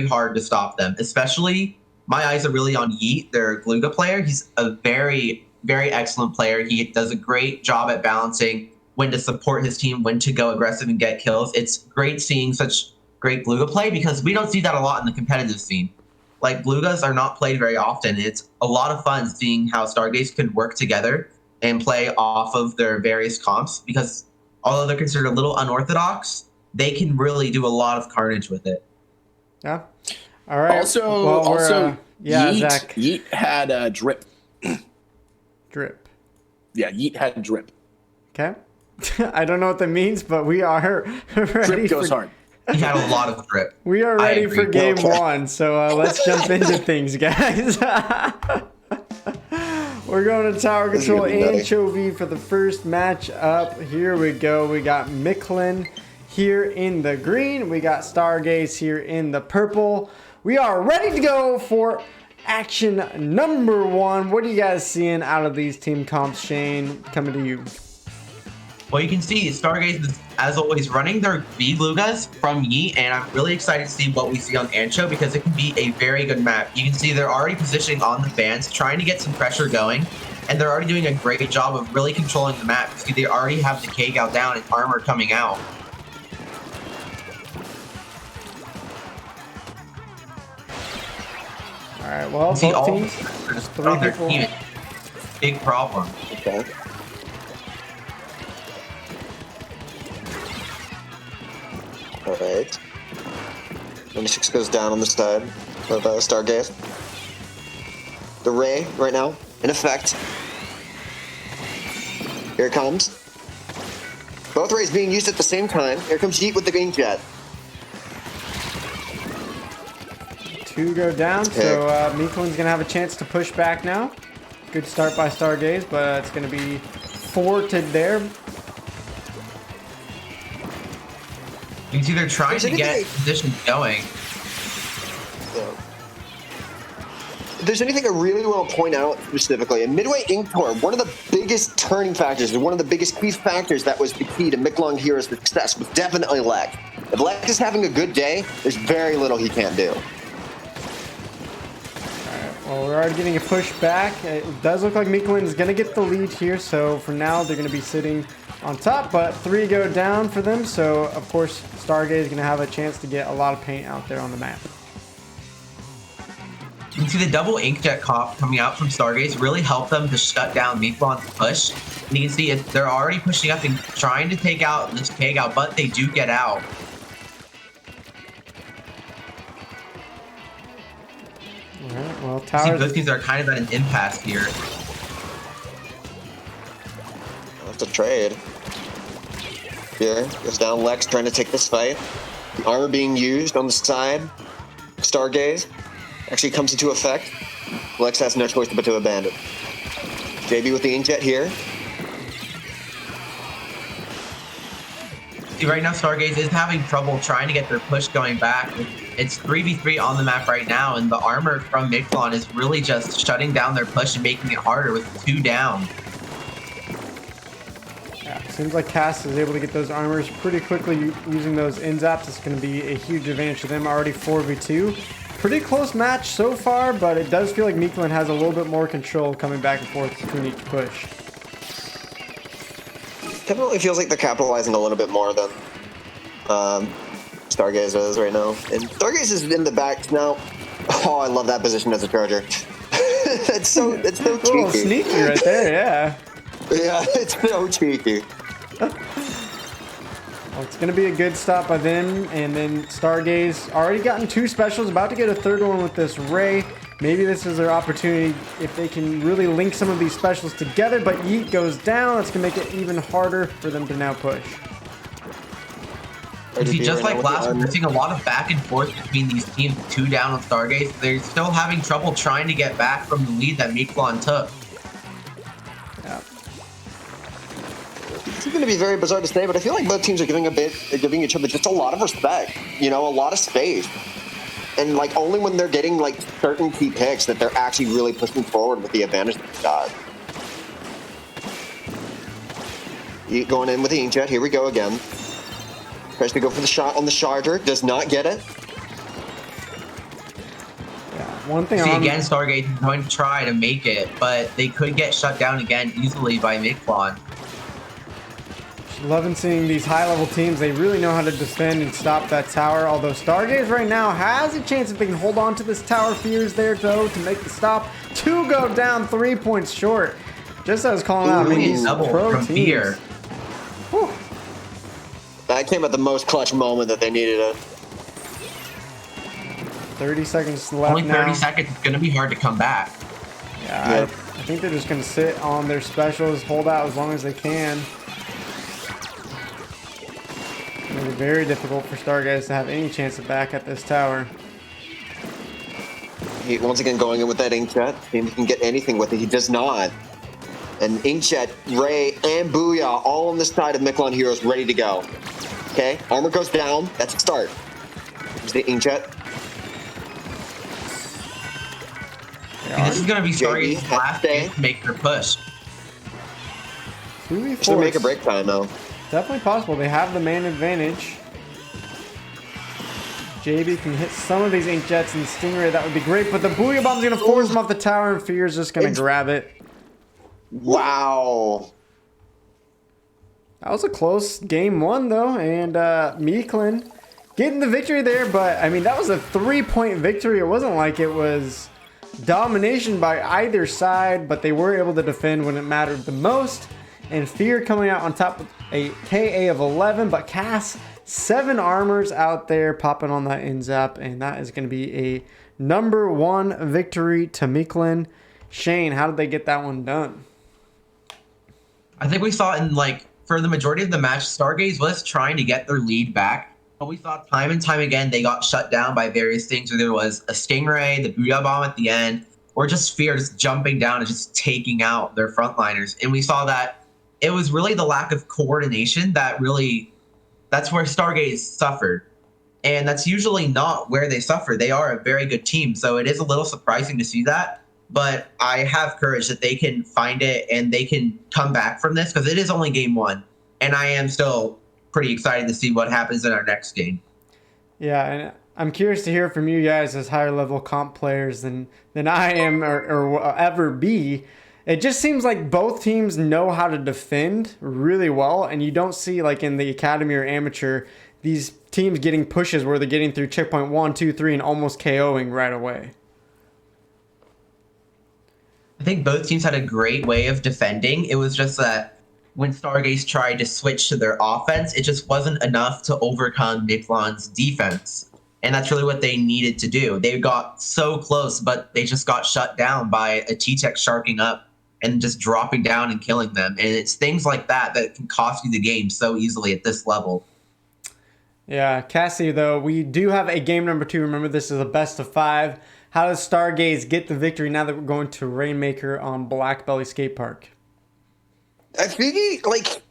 hard to stop them. Especially, my eyes are really on Yeet, their Gluga player. He's a very, very excellent player. He does a great job at balancing when to support his team, when to go aggressive and get kills. It's great seeing such great Gluga play because we don't see that a lot in the competitive scene. Like, Glugas are not played very often. It's a lot of fun seeing how Stargaze could work together and play off of their various comps because although they're considered a little unorthodox, they can really do a lot of carnage with it. Yeah. All right. Also, yeah, Yeet, Zach. Yeet had a drip. Drip. Yeah, Yeet had drip. Okay. I don't know what that means, but we are ready. Drip goes hard. He had a lot of drip. We are ready for game one, so let's jump into things, guys. We're going to Tower Control Anchovy for the first match up. Here we go. We got Mictlan here in the green. We got Stargaze here in the purple. We are ready to go for action number one. What are you guys seeing out of these team comps, Shane? Coming to you. Well, you can see Stargaze is, as always, running their V-Glugas from Yeet, and I'm really excited to see what we see on Ancho because it can be a very good map. You can see they're already positioning on the fans, trying to get some pressure going, and they're already doing a great job of really controlling the map. You see, they already have the K-Gal down and armor coming out. All right, well, See, both all teams, there's three on their people. team. Big problem. Okay. All right. 96 goes down on the side of Stargaze. The Ray right now in effect. Here it comes. Both Rays being used at the same time. Here comes Yeet with the Inkjet. Two go down, so Mictlan's gonna have a chance to push back now. Good start by Stargaze, but it's gonna be thwarted there. You can see they're trying to get positions going. If there's anything I really want to point out specifically, in Midway Ink Tour, one of the biggest turning factors, one of the biggest key factors that was the key to Mictlan Hero's success was definitely Lek. If Lek is having a good day, there's very little he can't do. Well, we're already getting a push back. It does look like Mictlan is going to get the lead here, so for now they're going to be sitting on top, but three go down for them, so of course Stargaze is going to have a chance to get a lot of paint out there on the map. You can see the double Inkjet comp coming out from Stargaze really helped them to shut down Mictlan's push. And you can see they're already pushing up and trying to take out this K-Gal, but they do get out. Alright, well, See, Towers... both teams are kind of at an impasse here. That's a trade. Here, goes down Lex trying to take this fight. The armor being used on the side. Stargaze actually comes into effect. Lex has no choice but to abandon. JB with the Inkjet here. See, right now Stargaze is having trouble trying to get their push going back. It's 3v3 on the map right now, and the armor from Mictlan is really just shutting down their push and making it harder with 2 down. Yeah, seems like Cass is able to get those armors pretty quickly using those in-zaps. It's going to be a huge advantage to them. Already 4v2. Pretty close match so far, but it does feel like Mictlan has a little bit more control coming back and forth between each push. Definitely feels like they're capitalizing a little bit more than Stargaze is right now. And Stargaze is in the back now. Oh, I love that position as a charger. it's so cheeky. A little sneaky right there, yeah. Yeah, it's so cheeky. Well, it's going to be a good stop by them, and then Stargaze already gotten 2 specials, about to get a 3rd one with this Ray. Maybe this is their opportunity if they can really link some of these specials together, but Yeet goes down. That's going to make it even harder for them to now push. You see, just like last week, we're seeing a lot of back and forth between these teams, 2 down on Stargaze. They're still having trouble trying to get back from the lead that Mictlan took. Yeah. It's going to be very bizarre to say, but I feel like both teams are giving each other just a lot of respect, you know, a lot of space. And like only when they're getting like certain key picks that they're actually really pushing forward with the advantage they've got. Going in with the Inkjet, here we go again. Tries to go for the shot on the charger, does not get it. One thing See, again, Stargaze is going to try to make it, but they could get shut down again easily by Mictlan. Loving seeing these high-level teams. They really know how to defend and stop that tower. Although Stargaze right now has a chance if they can hold on to this tower. Fear's there, though, to make the stop. 2 go down, 3 points short. Just as I was calling out, I mean, these pro from teams. Fear. Whew. That came at the most clutch moment that they needed it. 30 seconds left Only 30 now. seconds. It's going to be hard to come back. Yeah, I think they're just going to sit on their specials, hold out as long as they can. Make it very difficult for Stargaze to have any chance of back at this tower. He, once again, going in with that Inkjet. Seeing if he can get anything with it. He does not. And Inkjet, Ray, and Booyah all on the side of Mictlan Heroes ready to go. Okay, armor goes down. That's a start. Here's the Inkjet. This is going to be Stargaze's JB, last chance to make their push. 2v4. Should make a break time, though. Definitely possible. They have the man advantage. JB can hit some of these Inkjets and Stingray. That would be great. But the Booyah Bomb's going to force him off the tower, and Fear's just going to grab it. Wow. That was a close game 1, though. And Mictlan getting the victory there. But, I mean, that was a 3-point victory. It wasn't like it was domination by either side. But they were able to defend when it mattered the most. And Fear coming out on top with a KA of 11, but Cass 7 armors out there popping on that end zap, and that is going to be a number 1 victory to Mictlan. Shane, how did they get that one done? I think we saw in, like, for the majority of the match, Stargaze was trying to get their lead back, but we saw time and time again they got shut down by various things, whether it was a Stingray, the Booyah Bomb at the end, or just Fear just jumping down and just taking out their frontliners. And we saw that it was really the lack of coordination that's where Stargaze suffered. And that's usually not where they suffer. They are a very good team. So it is a little surprising to see that. But I have courage that they can find it and they can come back from this, because it is only game 1. And I am still pretty excited to see what happens in our next game. Yeah, and I'm curious to hear from you guys as higher level comp players than I am or will ever be. It just seems like both teams know how to defend really well, and you don't see, like in the academy or amateur, these teams getting pushes where they're getting through checkpoint 1, 2, 3 and almost KOing right away. I think both teams had a great way of defending. It was just that when Stargaze tried to switch to their offense, it just wasn't enough to overcome Mictlan's defense. And that's really what they needed to do. They got so close, but they just got shut down by a T-Tech sharking up and just dropping down and killing them. And it's things like that that can cost you the game so easily at this level. Yeah, Cassie, though, we do have a game number 2. Remember, this is a best of 5. How does Stargaze get the victory now that we're going to Rainmaker on Black Belly Skate Park? I think, like,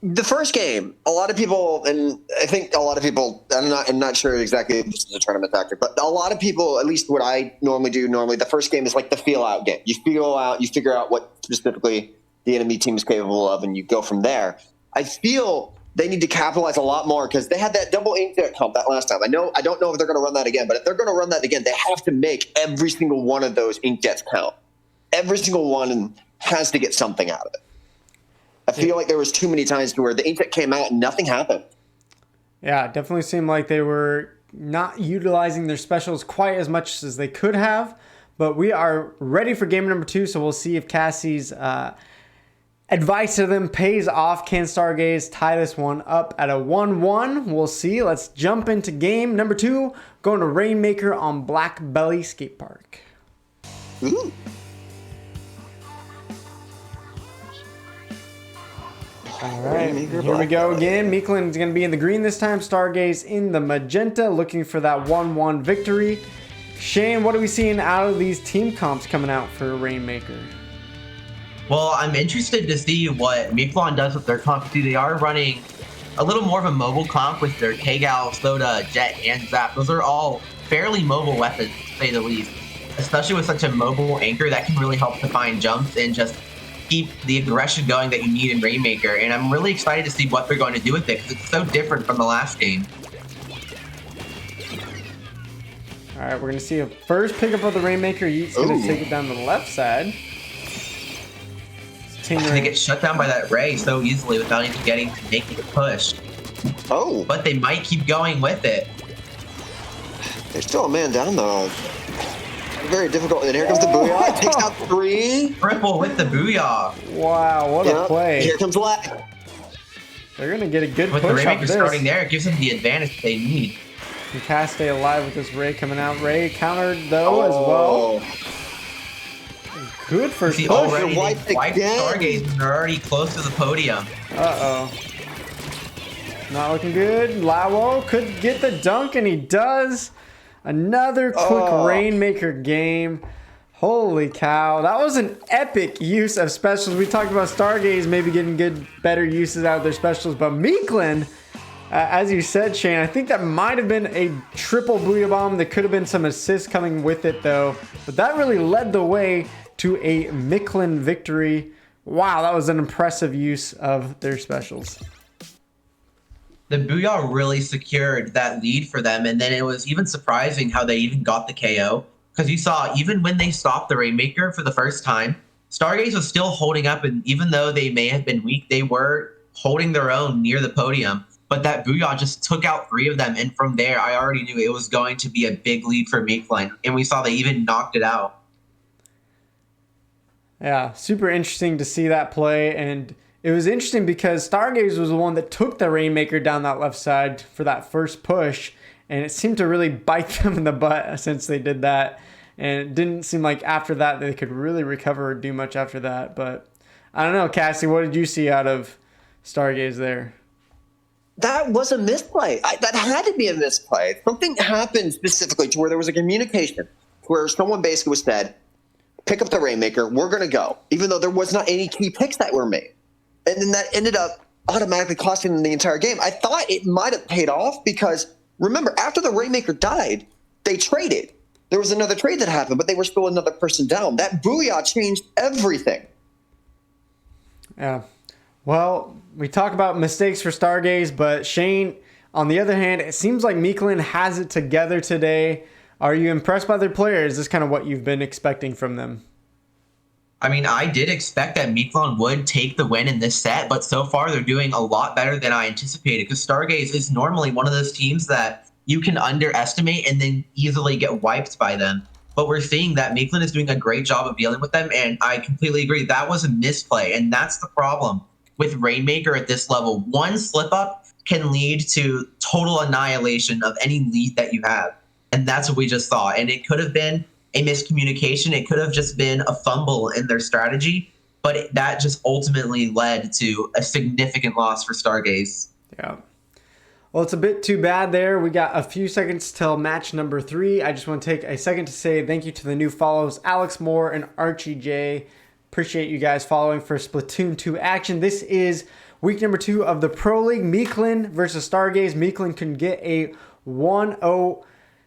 the first game, a lot of people, and I think a lot of people, I'm not sure exactly if this is a tournament tactic, but a lot of people, at least what I normally do, the first game is like the feel out game. You figure out what specifically the enemy team is capable of, and you go from there. I feel they need to capitalize a lot more, because they had that double inkjet comp that last time. I don't know if they're going to run that again, but if they're going to run that again, they have to make every single one of those inkjets count. Every single one has to get something out of it. I feel like there was too many times to where the inkjet came out and nothing happened. Yeah, it definitely seemed like they were not utilizing their specials quite as much as they could have. But we are ready for game number 2, so we'll see if Cassie's advice to them pays off. Can Stargaze tie this one up at a 1-1? We'll see. Let's jump into game number 2, going to Rainmaker on Black Belly Skate Park. Ooh. All right, here we go again. Mictlan is going to be in the green this time. Stargaze in the magenta, looking for that 1-1 victory. Shane, what are we seeing out of these team comps coming out for Rainmaker? Well, I'm interested to see what Mictlan does with their comp. See, they are running a little more of a mobile comp with their K-Gal, Soda, Jet, and Zap. Those are all fairly mobile weapons, to say the least. Especially with such a mobile anchor, that can really help to find jumps and just keep the aggression going that you need in Rainmaker. And I'm really excited to see what they're going to do with it, because it's so different from the last game. All right, we're gonna see a first pickup of the Rainmaker. Yeet's gonna take it down the left side. They get shut down by that Ray so easily without even getting to making a push. Oh, But they might keep going with it. there's still a man down though. Very difficult. And here comes the Booyah. Takes out 3. Triple with the Booyah. Wow, what a play. Here comes Lex. They're gonna get a good With the push off Rainmaker this. starting there, it gives them the advantage they need. Can Cass stay alive with this Ray coming out? Ray countered though as well. Good first See, push. already they wiped wiped again. Stargaze and they're already close to the podium. Uh-oh. Not looking good. Lawo could get the dunk, and he does. Another quick Rainmaker game. Holy cow. That was an epic use of specials. We talked about Stargaze maybe getting better uses out of their specials, but Mictlan, as you said, Shane, I think that might have been a triple Booyah Bomb. There could have been some assists coming with it, though. But that really led the way to a Mictlan victory. Wow, that was an impressive use of their specials. The Booyah really secured that lead for them, and then it was even surprising how they even got the KO. Because you saw, even when they stopped the Rainmaker for the first time, Stargaze was still holding up, and even though they may have been weak, they were holding their own near the podium. But that Booyah just took out 3 of them, and from there, I already knew it was going to be a big lead for Mictlan, and we saw they even knocked it out. Yeah, super interesting to see that play, and it was interesting because Stargaze was the one that took the Rainmaker down that left side for that first push, and it seemed to really bite them in the butt since they did that, and it didn't seem like after that they could really recover or do much after that. But I don't know, Cassie, what did you see out of Stargaze there? That was a misplay. That had to be a misplay. Something happened specifically to where there was a communication where someone basically was said, pick up the Rainmaker, we're going to go, even though there was not any key picks that were made. And then that ended up automatically costing them the entire game. I thought it might have paid off because, remember, after the Rainmaker died, they traded. There was another trade that happened, but they were still another person down. That Booyah changed everything. Yeah. Well, we talk about mistakes for Stargaze, but Shane, on the other hand, it seems like Mictlan has it together today. Are you impressed by their players? Is this kind of what you've been expecting from them? I mean, I did expect that Mictlan would take the win in this set, but so far they're doing a lot better than I anticipated, because Stargaze is normally one of those teams that you can underestimate and then easily get wiped by them. But we're seeing that Mictlan is doing a great job of dealing with them, and I completely agree. That was a misplay, and that's the problem with Rainmaker at this level. One slip-up can lead to total annihilation of any lead that you have, and that's what we just saw. And it could have been a miscommunication. It could have just been a fumble in their strategy, but that just ultimately led to a significant loss for Stargaze. Yeah. Well, it's a bit too bad there. We got a few seconds till match number 3. I just want to take a second to say thank you to the new follows, Alex Moore and Archie J. Appreciate you guys following for Splatoon 2 action. This is week number 2 of the Pro League. Mictlan versus Stargaze. Mictlan can get a 1-0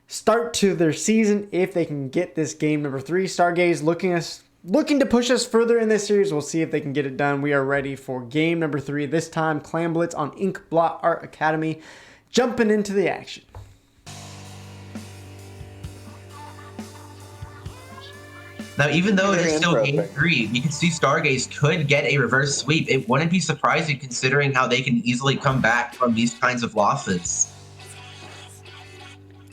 start to their season if they can get this game number 3. Stargaze looking to push us further in this series. We'll see if they can get it done. We are ready for game number 3. This time, Clan Blitz on Ink Blot Art Academy. Jumping into the action. Now, even though it is still Very game 3, you can see Stargaze could get a reverse sweep. It wouldn't be surprising considering how they can easily come back from these kinds of losses.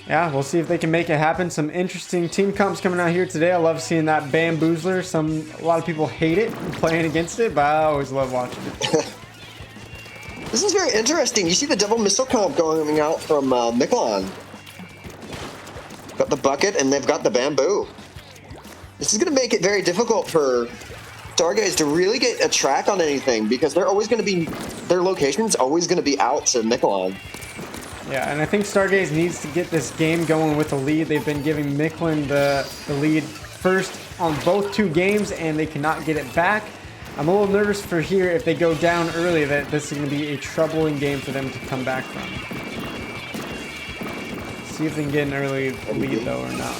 Yeah, we'll see if they can make it happen. Some interesting team comps coming out here today. I love seeing that Bamboozler. A lot of people hate it playing against it, but I always love watching it. This is very interesting. You see the double missile comp going out from Mictlan. Got the bucket, and they've got the bamboo. This is going to make it very difficult for Stargaze to really get a track on anything because they're always going to be, their location's always going to be out to Mictlan. Yeah, and I think Stargaze needs to get this game going with a lead. They've been giving Mictlan the lead first on both 2 games, and they cannot get it back. I'm a little nervous for here if they go down early that this is going to be a troubling game for them to come back from. See if they can get an early lead, though, or not.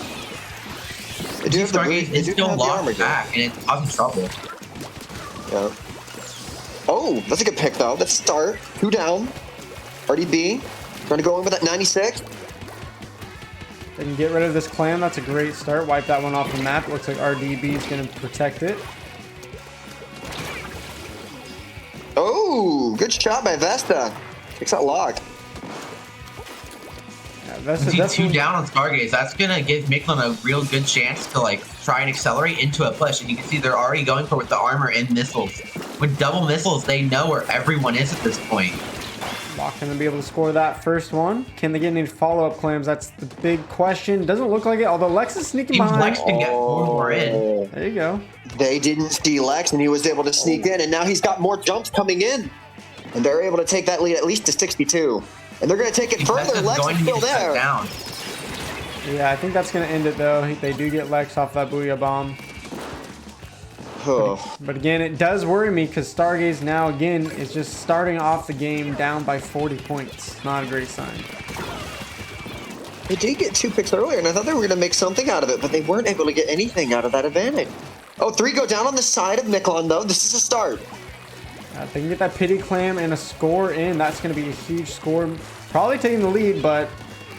They do have the Stargaze is still locked back, and it's causing trouble. Yeah. Oh, that's a good pick, though. Let's start. 2 down. RDB. Trying to go in with that 96. They can get rid of this clam. That's a great start. Wipe that one off the map. Looks like RDB is going to protect it. Oh, good shot by Vesta. Takes that lock. Yeah, Vesta See definitely... 2 down on Stargaze. That's gonna give Mictlan a real good chance to like try and accelerate into a push. And you can see they're already going for it with the armor and missiles. With double missiles, they know where everyone is at this point. Lock going to be able to score that first one. Can they get any follow-up clams? That's the big question. Doesn't look like it, although Lex is sneaking Seems behind. Lex can get 4 more in. There you go. They didn't see Lex, and he was able to sneak in, and now he's got more jumps coming in. And they're able to take that lead at least to 62. And they're going to take it further. Lex is still there. Down. Yeah, I think that's going to end it, though. They do get Lex off that Booyah Bomb. But again, it does worry me because Stargaze now, again, is just starting off the game down by 40 points. Not a great sign. They did get 2 picks earlier, and I thought they were going to make something out of it, but they weren't able to get anything out of that advantage. Oh, 3 go down on the side of Mictlan, though. This is a start. If they can get that pity clam and a score in, that's going to be a huge score. Probably taking the lead, but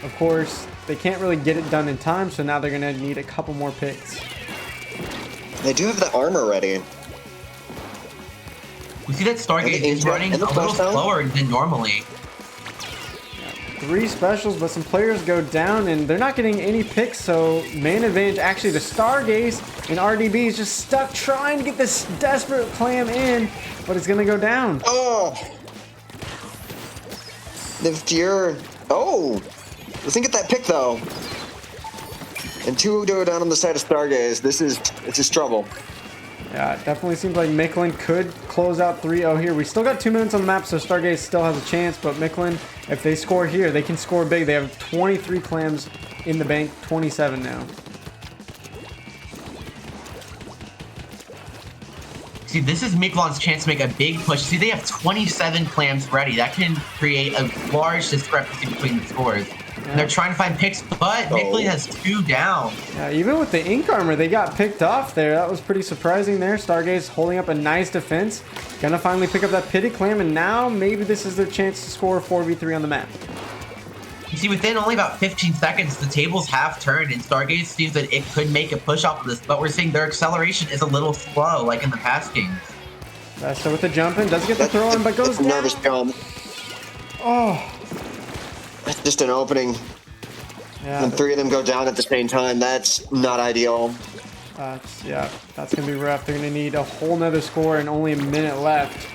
of course, they can't really get it done in time, so now they're going to need a couple more picks. They do have the armor ready. We see that Stargaze is running a little slower than normally. 3 specials, but some players go down, and they're not getting any picks, so main advantage actually to Stargaze, and RDB is just stuck trying to get this desperate clam in, but it's going to go down. Oh! The Fury. Oh! Let's get that pick, though. And 2 go down on the side of Stargaze. This is trouble. Yeah, it definitely seems like Mictlan could close out 3-0 here. We still got 2 minutes on the map, so Stargaze still has a chance, but Mictlan, if they score here, they can score big. They have 23 clams in the bank, 27 now. See, this is Mictlan's chance to make a big push. See, they have 27 clams ready. That can create a large discrepancy between the scores. And they're trying to find picks, but Mictlan has 2 down. Yeah, even with the ink armor, they got picked off there. That was pretty surprising there. Stargaze holding up a nice defense. Gonna finally pick up that pity clam, and now maybe this is their chance to score 4v3 on the map. You see, within only about 15 seconds, the tables have turned, and Stargaze seems that it could make a push off of this, but we're seeing their acceleration is a little slow, like in the past games. So with the jump in, does get the throw in, but goes down. Nervous jump. Oh. That's just an opening. Yeah, and 3 of them go down at the same time. That's not ideal. Yeah, that's going to be rough. They're going to need a whole nother score and only a minute left.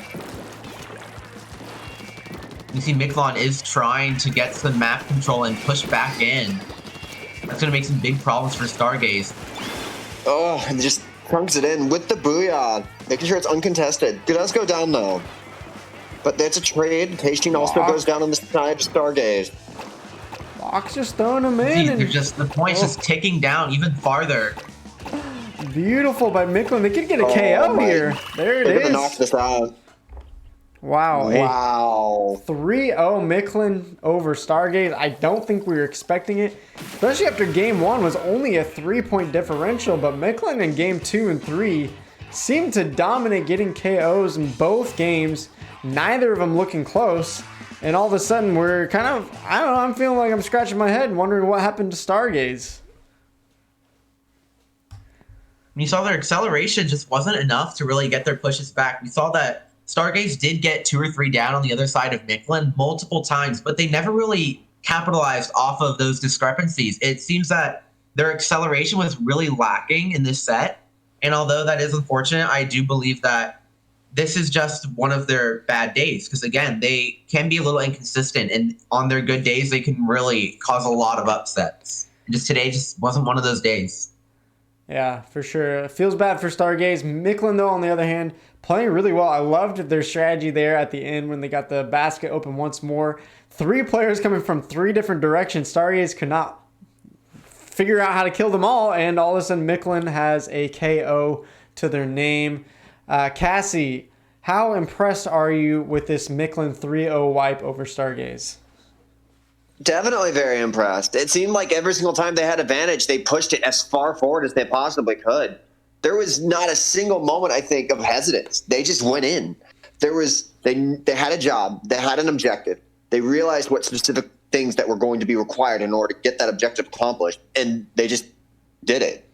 You see Mictlan is trying to get some map control and push back in. That's going to make some big problems for Stargaze. Oh, and just trunks it in with the Booyah. Making sure it's uncontested. It does go down, though. But that's a trade. Tasting also goes down on the side of Stargaze. Fox just throwing them in. See, and they're just, the point's just ticking down even farther. Beautiful by Mictlan. They could get a KO here. There it They're is. gonna knock this out. Wow. Wow. 3-0 Mictlan over Stargaze. I don't think we were expecting it, especially after game 1 was only a 3-point differential, but Mictlan in game 2 and 3 seemed to dominate getting KOs in both games. Neither of them looking close. And all of a sudden, we're kind of, I don't know, I'm feeling like I'm scratching my head wondering what happened to Stargaze. You saw their acceleration just wasn't enough to really get their pushes back. We saw that Stargaze did get 2 or 3 down on the other side of Mictlan multiple times, but they never really capitalized off of those discrepancies. It seems that their acceleration was really lacking in this set. And although that is unfortunate, I do believe that this is just one of their bad days because, again, they can be a little inconsistent, and on their good days, they can really cause a lot of upsets. And just today just wasn't one of those days. Yeah, for sure. It feels bad for Stargaze. Mictlan, though, on the other hand, playing really well. I loved their strategy there at the end when they got the basket open once more. 3 players coming from 3 different directions. Stargaze could not figure out how to kill them all, and all of a sudden, Mictlan has a KO to their name. Cassie, how impressed are you with this Mictlan 3-0 wipe over Stargaze? Definitely very impressed. It seemed like every single time they had advantage, they pushed it as far forward as they possibly could. There was not a single moment, I think, of hesitance. They just went in. They had a job. They had an objective. They realized what specific things that were going to be required in order to get that objective accomplished, and they just did it.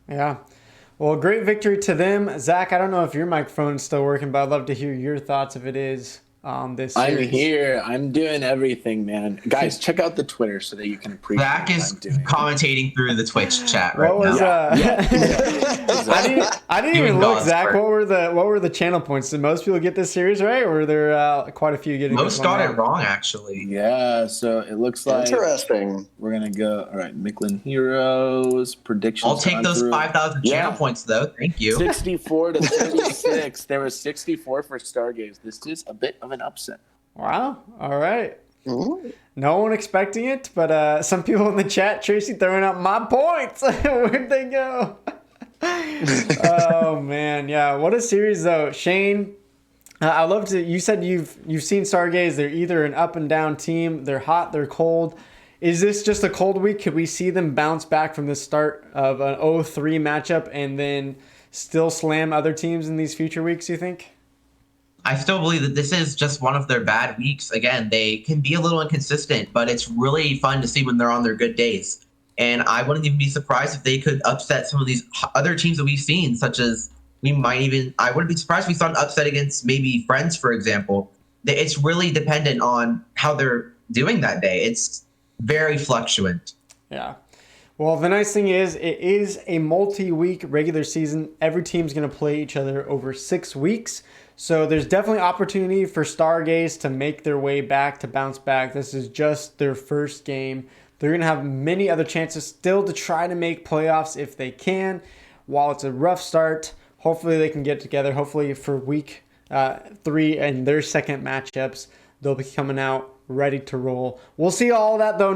Yeah. Well, great victory to them. Zach, I don't know if your microphone's still working, but I'd love to hear your thoughts if it is on this series. I'm here. I'm doing everything, man. Guys, check out the Twitter so that you can appreciate Zach what is I'm doing. commentating through the Twitch chat right What was now. I didn't even Doing look, God's Zach. work. What were the channel points? Did most people get this series right, or were there quite a few getting Most this one got it wrong? wrong, actually. Yeah, so it looks like Interesting. we're going to go. All right, Mictlan Heroes, predictions. I'll take those 5,000 channel points, though. Thank you. 64 to 36. There was 64 for Stargaze. This is a bit of an upset. Wow. All right. Ooh. No one expecting it, but some people in the chat, Tracy, throwing out my points. Where'd they go? Oh man, yeah. What a series, though, Shane. I love to. You said you've seen Stargaze. They're either an up and down team. They're hot. They're cold. Is this just a cold week? Could we see them bounce back from the start of an 0-3 matchup and then still slam other teams in these future weeks? You think? I still believe that this is just one of their bad weeks. Again, they can be a little inconsistent, but it's really fun to see when they're on their good days. And I wouldn't even be surprised if they could upset some of these other teams that we've seen, such as I wouldn't be surprised if we saw an upset against maybe Friends, for example. It's really dependent on how they're doing that day. It's very fluctuant. Yeah. Well, the nice thing is it is a multi-week regular season. Every team's going to play each other over 6 weeks. So there's definitely opportunity for Stargaze to make their way back, to bounce back. This is just their first game. They're going to have many other chances still to try to make playoffs if they can. While it's a rough start, hopefully they can get together. Hopefully for week 3 and their second matchups, they'll be coming out ready to roll. We'll see all that, though,